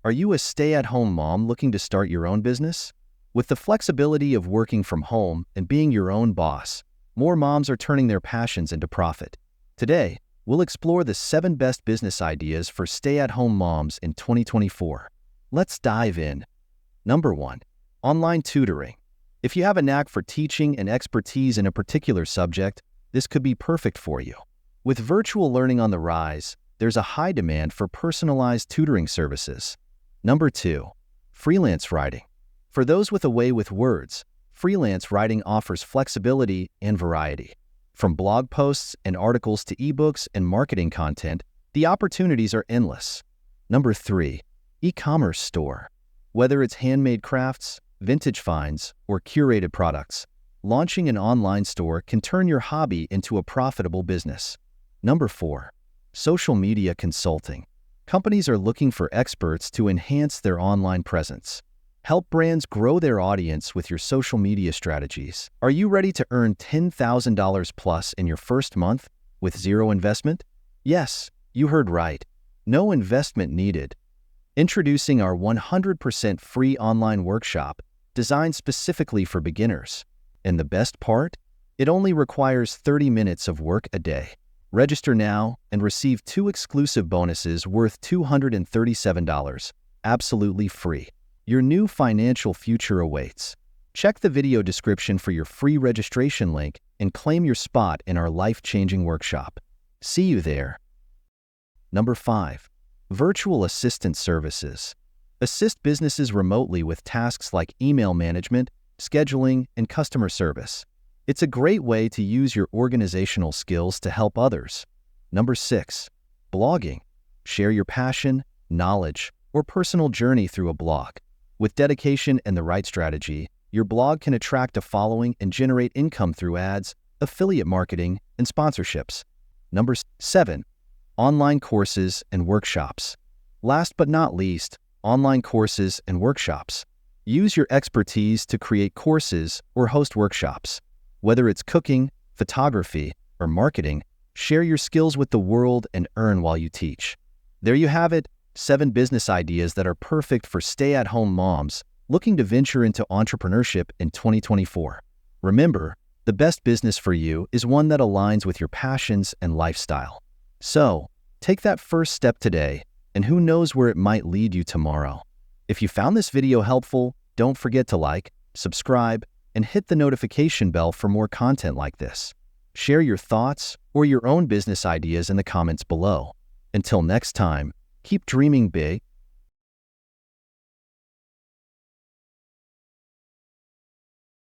Are you a stay-at-home mom looking to start your own business? With the flexibility of working from home and being your own boss, more moms are turning their passions into profit. Today, we'll explore the 7 best business ideas for stay-at-home moms in 2024. Let's dive in. Number 1. Online tutoring. If you have a knack for teaching and expertise in a particular subject, this could be perfect for you. With virtual learning on the rise, there's a high demand for personalized tutoring services. Number 2. Freelance writing. For those with a way with words, freelance writing offers flexibility and variety. From blog posts and articles to ebooks and marketing content, the opportunities are endless. Number 3. E-commerce store. Whether it's handmade crafts, vintage finds, or curated products, launching an online store can turn your hobby into a profitable business. Number 4. Social media consulting. Companies are looking for experts to enhance their online presence. Help brands grow their audience with your social media strategies. Are you ready to earn $10,000 plus in your first month with zero investment? Yes, you heard right. No investment needed. Introducing our 100% free online workshop designed specifically for beginners. And the best part? It only requires 30 minutes of work a day. Register now and receive 2 exclusive bonuses worth $237, absolutely free. Your new financial future awaits. Check the video description for your free registration link and claim your spot in our life-changing workshop. See you there. Number 5. Virtual assistant services. Assist businesses remotely with tasks like email management, scheduling, and customer service. It's a great way to use your organizational skills to help others. Number 6. Blogging. Share your passion, knowledge, or personal journey through a blog. With dedication and the right strategy, your blog can attract a following and generate income through ads, affiliate marketing, and sponsorships. Number 7. Online courses and workshops. Last but not least, online courses and workshops. Use your expertise to create courses or host workshops. Whether it's cooking, photography, or marketing, share your skills with the world and earn while you teach. There you have it, 7 business ideas that are perfect for stay-at-home moms looking to venture into entrepreneurship in 2024. Remember, the best business for you is one that aligns with your passions and lifestyle. So, take that first step today, and who knows where it might lead you tomorrow. If you found this video helpful, don't forget to like, subscribe, and hit the notification bell for more content like this. Share your thoughts or your own business ideas in the comments below. Until next time, keep dreaming big